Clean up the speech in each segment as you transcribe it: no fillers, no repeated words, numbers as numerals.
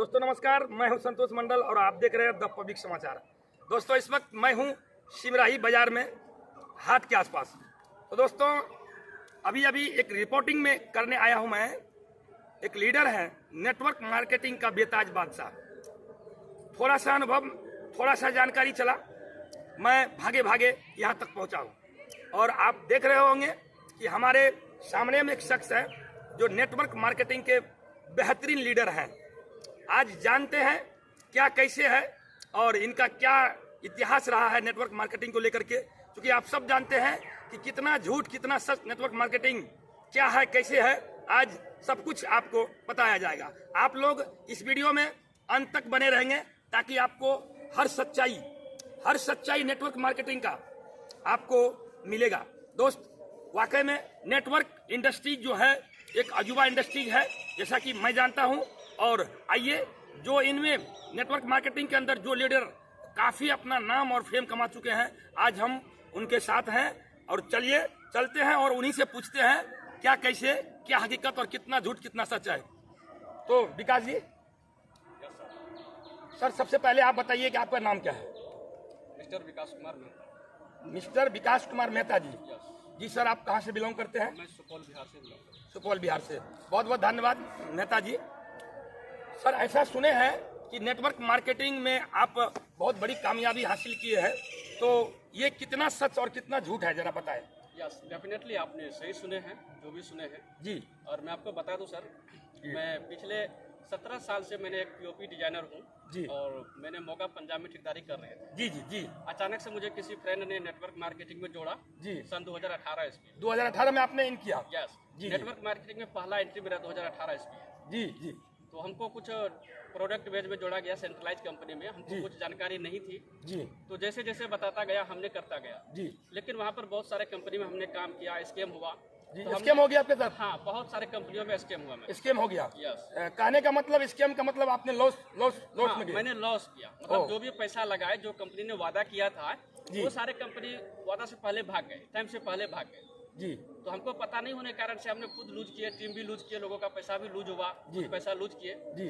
दोस्तों नमस्कार, मैं हूं संतोष मंडल और आप देख रहे हैं द पब्लिक समाचार। दोस्तों इस वक्त मैं हूं सिमराही बाजार में हाट के आसपास। तो दोस्तों अभी एक रिपोर्टिंग में करने आया हूं मैं। एक लीडर है नेटवर्क मार्केटिंग का बेताज बादशाह। थोड़ा सा अनुभव, थोड़ा सा जानकारी चला, मैं भागे भागे यहाँ तक पहुँचा हूँ। और आप देख रहे होंगे कि हमारे सामने में एक शख्स है जो नेटवर्क मार्केटिंग के बेहतरीन लीडर हैं। आज जानते हैं क्या कैसे है और इनका क्या इतिहास रहा है नेटवर्क मार्केटिंग को लेकर के, क्योंकि आप सब जानते हैं कि कितना झूठ कितना सच नेटवर्क मार्केटिंग क्या है, कैसे है। आज सब कुछ आपको बताया जाएगा। आप लोग इस वीडियो में अंत तक बने रहेंगे ताकि आपको हर सच्चाई नेटवर्क मार्केटिंग का आपको मिलेगा। दोस्त वाकई में नेटवर्क इंडस्ट्री जो है एक अजूबा इंडस्ट्री है जैसा कि मैं जानता हूं। और आइए, जो इनमें नेटवर्क मार्केटिंग के अंदर जो लीडर काफ़ी अपना नाम और फेम कमा चुके हैं, आज हम उनके साथ हैं और चलिए चलते हैं और उन्हीं से पूछते हैं क्या कैसे, क्या हकीकत और कितना झूठ कितना सच है। तो विकास जी, सर सबसे पहले आप बताइए कि आपका नाम क्या है? मिस्टर विकास कुमार मेहता। मिस्टर विकास कुमार मेहता जी। जी सर, आप कहाँ से बिलोंग करते हैं? मैं सुपौल बिहार से बिलोंग करता हूँ। सुपौल बिहार से। बहुत बहुत धन्यवाद मेहता जी। सर ऐसा सुने हैं कि नेटवर्क मार्केटिंग में आप बहुत बड़ी कामयाबी हासिल किए हैं, तो ये कितना सच और कितना झूठ है जरा बताएं। यस, डेफिनेटली आपने सही सुने हैं, जो भी सुने हैं जी। और मैं आपको बता दूं सर, मैं पिछले 17 साल से मैंने एक पीओपी डिजाइनर हूँ जी। और मैंने मोगा पंजाब में ठेकेदारी कर रहे थे। जी जी जी। अचानक से मुझे किसी फ्रेंड ने नेटवर्क मार्केटिंग में जोड़ा जी। सन 2018 ईस्वी। 2018 में आपने इन किया? यस जी। नेटवर्क मार्केटिंग में पहला एंट्री मेरा 2018 ईस्वी है। जी जी। तो हमको कुछ प्रोडक्ट बेच में जोड़ा गया सेंट्रलाइज कंपनी में। हमको कुछ जानकारी नहीं थी जी। तो जैसे जैसे बताता गया हमने करता गया जी। लेकिन वहाँ पर बहुत सारे कंपनी में हमने काम किया, स्कैम हुआ। जी। तो स्कैम हो गया आपके साथ? हाँ, बहुत सारे कंपनियों में स्कैम हुआ। मैं स्कैम हो गया? यस। कहने का मतलब स्कैम का मतलब आपने लॉस हाँ, में गए? मैंने लॉस किया, मतलब जो भी पैसा लगाए, जो कंपनी ने वादा किया था वो सारे कंपनी वादा से पहले भाग गए, टाइम से पहले भाग गए। जी। तो हमको पता नहीं होने के कारण से हमने खुद लूज किए, टीम भी लूज किए, लोगों का पैसा भी लूज हुआ, पैसा लूज किए। जी।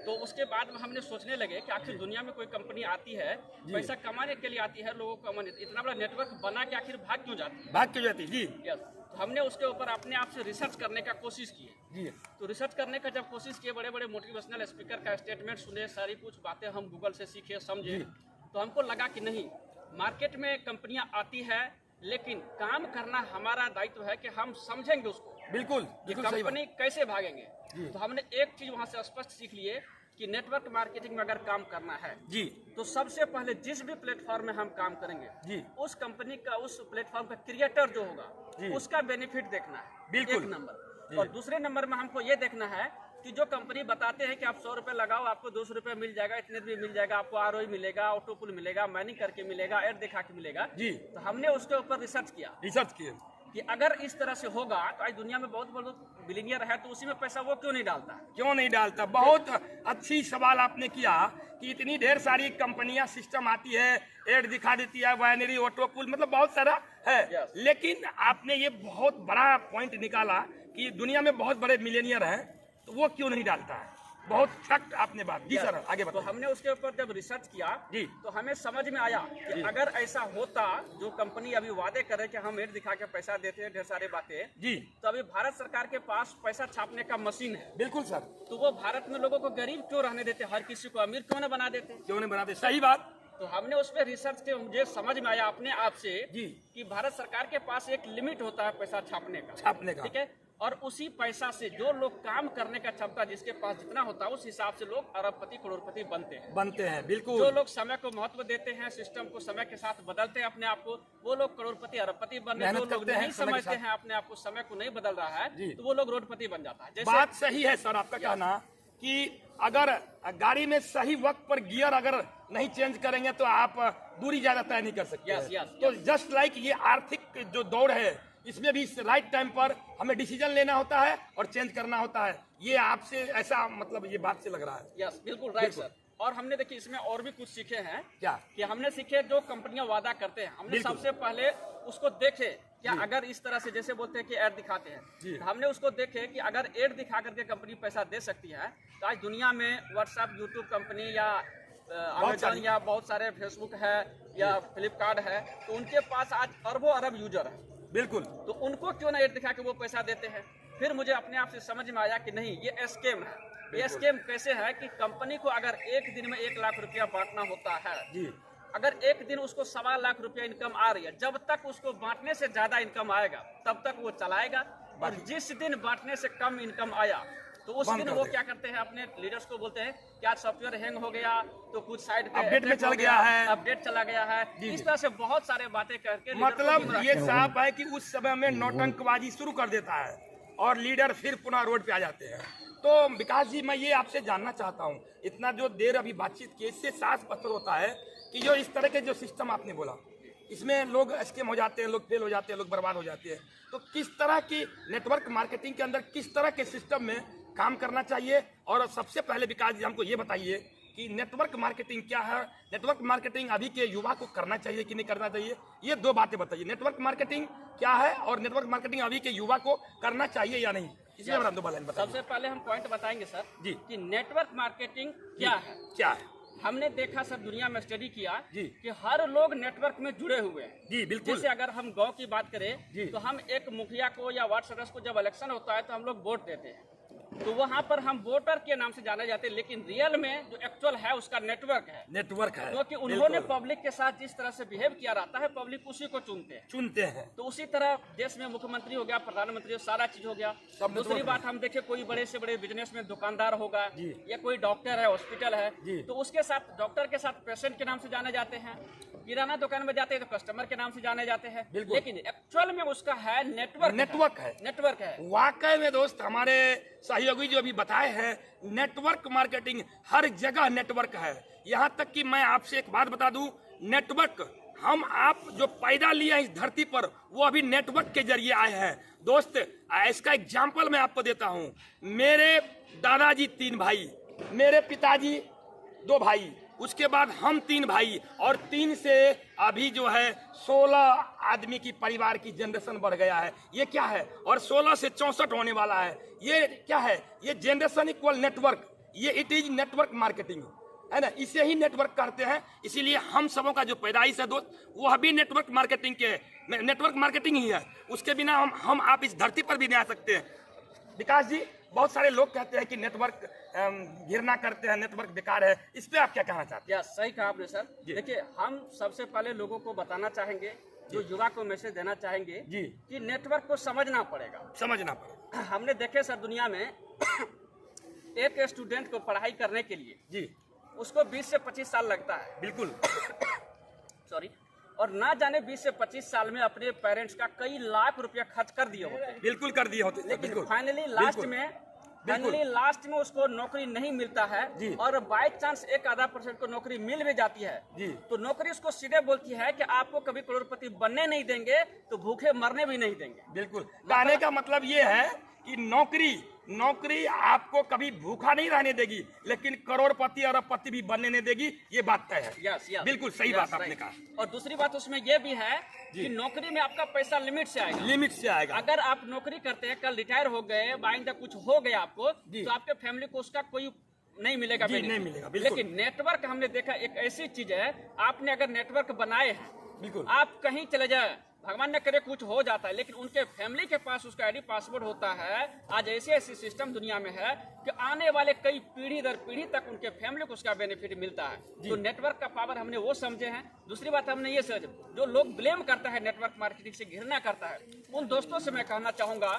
तो उसके बाद में हमने सोचने लगे कि आखिर दुनिया में कोई कंपनी आती है, पैसा कमाने के लिए आती है, लोगों को इतना बड़ा नेटवर्क बना के आखिर भाग क्यों जाती है? भाग क्यों जाती? जी। यस। तो हमने उसके ऊपर अपने आप से रिसर्च करने का कोशिश की। जी। तो रिसर्च करने का जब कोशिश किए, बड़े बड़े मोटिवेशनल स्पीकर का स्टेटमेंट सुने, सारी कुछ बातें हम गूगल से सीखे समझे, तो हमको लगा कि नहीं, मार्केट में कंपनियां आती है लेकिन काम करना हमारा दायित्व है कि हम समझेंगे उसको, बिल्कुल कंपनी कैसे भागेंगे। तो हमने एक चीज वहां से स्पष्ट सीख लिए कि नेटवर्क मार्केटिंग में अगर काम करना है जी, तो सबसे पहले जिस भी प्लेटफॉर्म में हम काम करेंगे जी, उस कंपनी का, उस प्लेटफॉर्म का क्रिएटर जो होगा उसका बेनिफिट देखना है, बिल्कुल। एक नंबर। और दूसरे नंबर में हमको ये देखना है कि जो कंपनी बताते हैं कि आप 100 रुपए लगाओ आपको 200 रुपए मिल जाएगा, इतने भी मिल जाएगा, आपको ROI मिलेगा, ऑटोपुल मिलेगा, माइनिंग करके मिलेगा, एड दिखा के मिलेगा जी। तो हमने उसके ऊपर रिसर्च किया कि अगर इस तरह से होगा तो आज दुनिया में बहुत बड़ा बिलियनियर है, तो उसी में पैसा वो क्यों नहीं डालता? बहुत अच्छी सवाल आपने किया कि इतनी ढेर सारी कंपनियां सिस्टम आती है, एड दिखा देती है, बाइनरी, ऑटोपुल, मतलब बहुत सारा है। लेकिन आपने ये बहुत बड़ा पॉइंट निकाला कि दुनिया में बहुत बड़े मिलियनियर हैं, तो वो क्यों नहीं डालता है। बहुत फैक्ट आपने बात। जी सर, आगे बताओ। तो हमने उसके ऊपर जब रिसर्च किया जी, तो हमें समझ में आया कि अगर ऐसा होता, जो कंपनी अभी वादे करे कि हम एड दिखा के पैसा देते हैं, ढेर सारी बातें जी, तो अभी भारत सरकार के पास पैसा छापने का मशीन है। बिल्कुल सर। तो वो भारत में लोगों को गरीब क्यों रहने देते, हर किसी को अमीर क्यों न बना देते? सही बात। तो हमने उस पर रिसर्च के मुझे समझ में आया अपने आप से जी कि भारत सरकार के पास एक लिमिट होता है पैसा छापने का, ठीक है। और उसी पैसा से जो लोग काम करने का क्षमता जिसके पास जितना होता है, उस हिसाब से लोग अरबपति करोड़पति बनते हैं। बिल्कुल। जो लोग समय को महत्व देते हैं, सिस्टम को समय के साथ बदलते हैं अपने आप को, वो लोग करोड़पति अरबपति बन रहे हैं। जो लोग नहीं समझते हैं अपने आप को, समय को नहीं बदल रहा है, तो वो लोग रोडपति बन जाता है। बात सही है सर आपका कहना कि अगर गाड़ी में सही वक्त पर गियर अगर नहीं चेंज करेंगे तो आप दूरी ज्यादा तय नहीं कर सकते। तो जस्ट लाइक ये आर्थिक जो दौड़ है, इसमें भी राइट टाइम पर हमें डिसीजन लेना होता है और चेंज करना होता है। ये आपसे ऐसा मतलब ये बात से लग रहा है। यस, बिल्कुल राइट सर। और हमने देखिए इसमें और भी कुछ सीखे हैं। क्या? कि हमने सीखे जो कंपनियां वादा करते हैं, हमने सबसे पहले उसको देखे क्या अगर इस तरह से जैसे बोलते हैं कि ऐड दिखाते हैं, तो हमने उसको देखे कि अगर ऐड दिखा करके कंपनी पैसा दे सकती है, तो आज दुनिया में व्हाट्सएप, यूट्यूब कंपनी या अमेजन या बहुत सारे फेसबुक है या फ्लिपकार्ट है, तो उनके पास आज अरबों अरब यूजर है। बिल्कुल। तो उनको क्यों ना ऐड दिखा के वो पैसा देते हैं। फिर मुझे अपने आप से समझ में आया कि नहीं, ये स्कैम है। ये स्कैम कैसे है कि कंपनी को अगर एक दिन में 1 लाख रुपया बांटना होता है, अगर एक दिन उसको 1.25 लाख रुपया इनकम आ रही है, जब तक उसको बांटने से ज्यादा इनकम आएगा तब तक वो चलाएगा। और जिस दिन बांटने से कम इनकम आया तो उस दिन वो क्या करते हैं, अपने लीडर्स को बोलते हैं क्या सॉफ्टवेयर हैंग हो गया, तो कुछ साइड पे अपडेट में चल गया है, अपडेट चला गया है। इस तरह से बहुत सारे बातें करके मतलब ये साफ है कि उस समय में नौटंकबाजी शुरू कर देता है और लीडर फिर पुनः रोड पे आ जाते हैं। तो विकास जी, मैं ये आपसे जानना चाहता हूँ, इतना जो देर अभी बातचीत की, इससे साफ पत्र होता है कि जो इस तरह के जो सिस्टम आपने बोला, इसमें लोग स्कैम हो जाते हैं, लोग फेल हो जाते हैं, लोग बर्बाद हो जाते हैं। तो किस तरह की नेटवर्क मार्केटिंग के अंदर किस तरह के सिस्टम में काम करना चाहिए? और सबसे पहले विकास जी हमको ये बताइए कि नेटवर्क मार्केटिंग क्या है, नेटवर्क मार्केटिंग अभी के युवा को करना चाहिए कि नहीं करना चाहिए, ये 2 बातें बताइए। नेटवर्क मार्केटिंग क्या है और नेटवर्क मार्केटिंग अभी के युवा को करना चाहिए या नहीं, इसमें हम 2 बातें बताइए। सबसे पहले हम पॉइंट बताएंगे सर जी कि नेटवर्क मार्केटिंग क्या है। क्या है? हमने देखा सर, दुनिया में स्टडी किया कि हर लोग नेटवर्क में जुड़े हुए हैं। जी बिल्कुल। जैसे अगर हम गांव की बात करें तो हम एक मुखिया को या वार्ड सदस्य को जब इलेक्शन होता है तो हम लोग वोट देते हैं, तो वहाँ पर हम वोटर के नाम से जाने जाते हैं, लेकिन रियल में जो एक्चुअल है उसका नेटवर्क है। क्योंकि उन्होंने पब्लिक के साथ जिस तरह से बिहेव किया रहता है, पब्लिक उसी को चुनते हैं। तो उसी तरह देश में मुख्यमंत्री हो गया, प्रधानमंत्री हो, सारा चीज हो गया। दूसरी बात हम देखें, कोई बड़े से बड़े बिजनेस में दुकानदार होगा या कोई डॉक्टर है, हॉस्पिटल है, तो उसके साथ डॉक्टर के साथ पेशेंट के नाम से जाने जाते हैं। किराना दुकान में जाते हैं तो कस्टमर के नाम से जाने जाते हैं, लेकिन एक्चुअल में उसका है नेटवर्क है। वाकई में दोस्त, हमारे सहयोगी जो अभी बताए हैं, नेटवर्क मार्केटिंग हर जगह नेटवर्क है। यहाँ तक कि मैं आपसे एक बात बता दूं, नेटवर्क हम आप जो पैदा लिए हैं इस धरती पर, वो अभी नेटवर्क के जरिए आए हैं। दोस्त, इसका एग्जाम्पल मैं आपको देता हूँ। मेरे दादाजी 3 भाई, मेरे पिताजी 2 भाई, उसके बाद हम 3 भाई, और 3 से अभी जो है 16 आदमी की परिवार की जनरेशन बढ़ गया है। ये क्या है? और 16 से 64 होने वाला है। ये क्या है? ये जनरेशन इक्वल नेटवर्क, ये इट इज नेटवर्क मार्केटिंग, है ना। इसे ही नेटवर्क कहते हैं। इसीलिए हम सबों का जो पैदाइश है दोस्त, वो अभी नेटवर्क मार्केटिंग के, नेटवर्क मार्केटिंग ही है। उसके बिना हम आप इस धरती पर भी नहीं आ सकते हैं। विकास जी, बहुत सारे लोग कहते हैं कि नेटवर्क घिरना करते हैं, नेटवर्क बेकार है, इस पे आप क्या कहना चाहते हैं? सही कहा आपने सर। देखिए, हम सबसे पहले लोगों को बताना चाहेंगे, जो युवा को मैसेज देना चाहेंगे कि नेटवर्क को समझना पड़ेगा। हमने देखे सर, दुनिया में एक स्टूडेंट को पढ़ाई करने के लिए उसको 20 से 25 साल लगता है। बिल्कुल। सॉरी। और ना जाने 20 से 25 साल में अपने पेरेंट्स का कई लाख रुपया खर्च कर दिए होते हैं। बिल्कुल कर दिए होते हैं। लेकिन फाइनली लास्ट में उसको नौकरी नहीं मिलता है, और बाय चांस 1-आधा% को नौकरी मिल भी जाती है, तो नौकरी उसको सीधे बोलती है कि आपको कभी करोड़पति बनने नहीं देंगे, तो भूखे मरने भी नहीं देंगे। बिल्कुल। कहने का मतलब ये है कि नौकरी आपको कभी भूखा नहीं रहने देगी, लेकिन करोड़पति अरबपति भी बनने नहीं देगी। ये बात तय है। बिल्कुल सही बात आपने कहा। और दूसरी बात उसमें यह भी है कि नौकरी में आपका पैसा लिमिट से आएगा। अगर आप नौकरी करते हैं, कल रिटायर हो गए, बाइंदा कुछ हो गया आपको, तो आपके फैमिली को उसका कोई नहीं मिलेगा। लेकिन नेटवर्क हमने देखा एक ऐसी चीज है, आपने अगर नेटवर्क बनाए हैं, बिल्कुल आप कहीं चले जाए, भगवान न करे कुछ हो जाता है, लेकिन उनके फैमिली के पास उसका आईडी पासवर्ड होता है। आज ऐसे सिस्टम दुनिया में है कि आने वाले कई पीढ़ी दर पीढ़ी तक उनके फैमिली को उसका बेनिफिट मिलता है। तो नेटवर्क का पावर हमने वो समझे हैं। दूसरी बात हमने ये समझे, जो लोग ब्लेम करता है, नेटवर्क मार्केटिंग से घिरना करता है, उन दोस्तों से मैं कहना चाहूंगा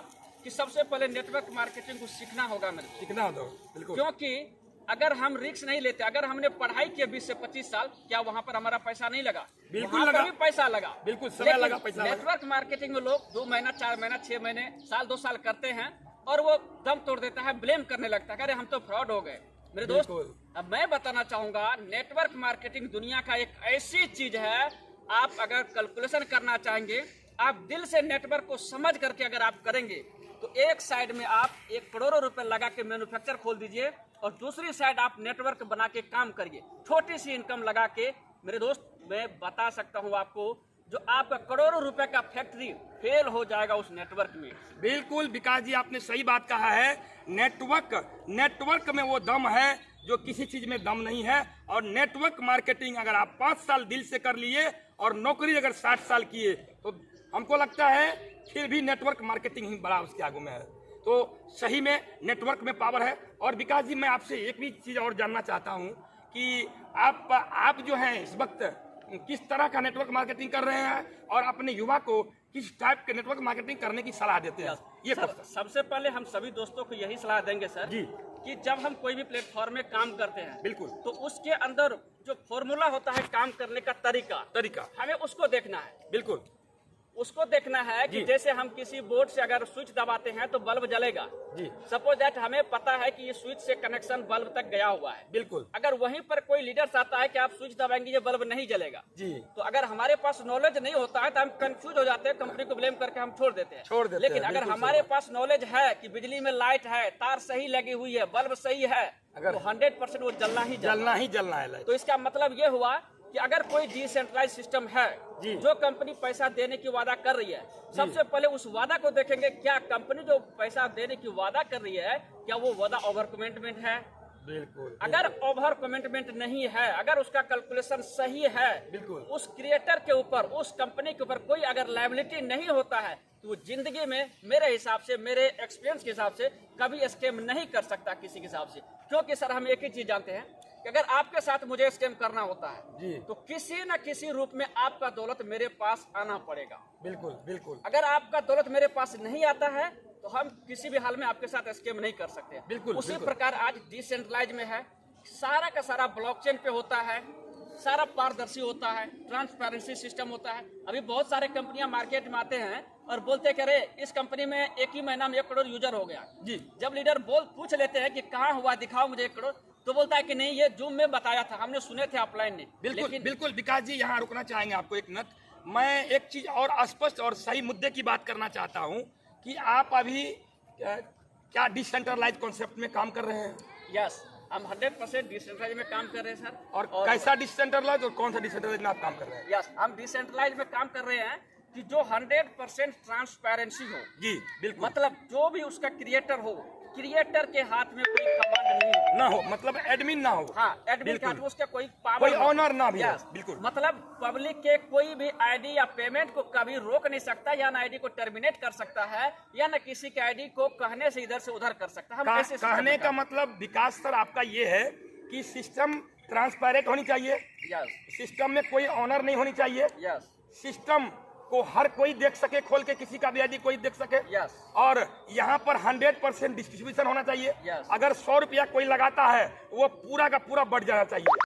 कि सबसे पहले नेटवर्क मार्केटिंग को सीखना होगा। बिल्कुल। क्योंकि अगर हम रिस्क नहीं लेते, अगर हमने पढ़ाई किया 20 से 25 साल, क्या वहाँ पर हमारा पैसा नहीं लगा? बिल्कुल लगा। भी पैसा लगा, बिल्कुल समय लगा, पैसा लगा। नेटवर्क मार्केटिंग में लोग 2 महीना, 4 महीना, 6 महीने, साल 2 साल करते हैं और वो दम तोड़ देता है, ब्लेम करने लगता है, अरे हम तो फ्रॉड हो गए। मेरे दोस्त, अब मैं बताना चाहूंगा, नेटवर्क मार्केटिंग दुनिया का एक ऐसी चीज है, आप अगर कैलकुलेशन करना चाहेंगे, आप दिल से नेटवर्क को समझ करके अगर आप करेंगे, तो एक साइड में आप 1 करोड़ रुपए लगा के मैन्युफैक्चर खोल दीजिए, और दूसरी साइड आप नेटवर्क बना के काम करिए, छोटी सी इनकम लगा के। मेरे दोस्त, मैं बता सकता हूं आपको जो आपका करोड़ों रुपए का फैक्ट्री फेल हो जाएगा उस नेटवर्क में। बिल्कुल विकास जी, आपने सही बात कहा है। नेटवर्क में वो दम है जो किसी चीज में दम नहीं है। और नेटवर्क मार्केटिंग अगर आप 5 साल दिल से कर लिए और नौकरी अगर 60 साल किए तो हमको लगता है फिर भी नेटवर्क मार्केटिंग ही बड़ा उसके आगे में है। तो सही में नेटवर्क में पावर है। और विकास जी, मैं आपसे एक भी चीज और जानना चाहता हूँ कि आप जो हैं इस वक्त किस तरह का नेटवर्क मार्केटिंग कर रहे हैं और अपने युवा को किस टाइप के नेटवर्क मार्केटिंग करने की सलाह देते हैं? ये सबसे पहले हम सभी दोस्तों को यही सलाह देंगे सर जी कि जब हम कोई भी प्लेटफॉर्म में काम करते हैं, बिल्कुल, तो उसके अंदर जो फॉर्मूला होता है काम करने का तरीका हमें उसको देखना है। बिल्कुल, उसको देखना है कि जैसे हम किसी बोर्ड से अगर स्विच दबाते हैं तो बल्ब जलेगा जी। सपोज दैट हमें पता है कि ये स्विच से कनेक्शन बल्ब तक गया हुआ है। बिल्कुल, अगर वहीं पर कोई लीडर आता है कि आप स्विच दबाएंगे ये बल्ब नहीं जलेगा जी, तो अगर हमारे पास नॉलेज नहीं होता है तो हम कंफ्यूज हो जाते हैं, कंपनी को ब्लेम करके हम छोड़ देते हैं। लेकिन अगर हमारे पास नॉलेज है कि बिजली में लाइट है, तार सही लगी हुई है, बल्ब सही है, तो 100% वो जलना है। तो इसका मतलब ये हुआ कि अगर कोई डिसेंट्रलाइज सिस्टम है जो कंपनी पैसा देने की वादा कर रही है, सबसे पहले उस वादा को देखेंगे, क्या कंपनी जो पैसा देने की वादा कर रही है क्या वो वादा ओवर कमिटमेंट है। बिल्कुल, अगर ओवर कमिटमेंट नहीं है, अगर उसका कैलकुलेशन सही है, बिल्कुल, उस क्रिएटर के ऊपर, उस कंपनी के ऊपर कोई अगर लायबिलिटी नहीं होता है तो वो जिंदगी में मेरे हिसाब से, मेरे एक्सपीरियंस के हिसाब से कभी स्कैम नहीं कर सकता किसी के हिसाब से। क्योंकि सर हम एक ही चीज जानते हैं कि अगर आपके साथ मुझे स्कैम करना होता है तो किसी न किसी रूप में आपका दौलत मेरे पास आना पड़ेगा। बिल्कुल, बिल्कुल, अगर आपका दौलत मेरे पास नहीं आता है तो हम किसी भी हाल में आपके साथ स्कैम नहीं कर सकते। बिल्कुल, उसी प्रकार आज डिसेंट्रलाइज में है, सारा का सारा ब्लॉकचेन पे होता है, सारा पारदर्शी होता है, ट्रांसपेरेंसी सिस्टम होता है। अभी बहुत सारे कंपनियां मार्केट में आते हैं और बोलते हैं कि इस कंपनी में एक ही महीना में 1 करोड़ यूजर हो गया जी। जब लीडर पूछ लेते हैं कि कहाँ हुआ, दिखाओ मुझे 1 करोड़, तो बोलता है कि नहीं ये जूम में बताया था, हमने सुने थे ऑफलाइन ने। बिल्कुल विकास जी, यहाँ रुकना चाहेंगे आपको एक मिनट। मैं एक चीज और स्पष्ट और सही मुद्दे की बात करना चाहता हूँ कि आप अभी क्या डिसेंट्रलाइज कॉन्सेप्ट में काम कर रहे हैं? यस, हम 100% डिसेंट्रलाइज में काम कर रहे हैं सर। और कैसा डिसेंट्रलाइज और कौन सा डिसेंट्रलाइज में आप काम कर रहे हैं? यस, हम डिसेंट्रलाइज में काम कर रहे हैं कि जो 100% ट्रांसपेरेंसी हो जी। बिल्कुल, मतलब जो भी उसका क्रिएटर हो, क्रिएटर के हाथ में कोई कमांड नहीं ना हो, मतलब एडमिन ना हो। हाँ, एडमिन के हाथ में उसका कोई पावर, कोई ऑनर ना भी। बिल्कुल, मतलब पब्लिक के कोई भी आईडी या पेमेंट को कभी रोक नहीं सकता, या ना आईडी को टर्मिनेट कर सकता है, या ना किसी के आईडी को कहने से इधर से उधर कर सकता है। हम कहने का मतलब विकास सर आपका ये है कि सिस्टम ट्रांसपेरेंट होनी चाहिए। सिस्टम में कोई ऑनर नहीं होनी चाहिए। सिस्टम को हर कोई देख सके, खोल के किसी का भी आईडी कोई देख सके। और यहाँ पर 100% डिस्ट्रीब्यूशन होना चाहिए। अगर 100 रुपया कोई लगाता है वो पूरा का पूरा बढ़ जाना चाहिए।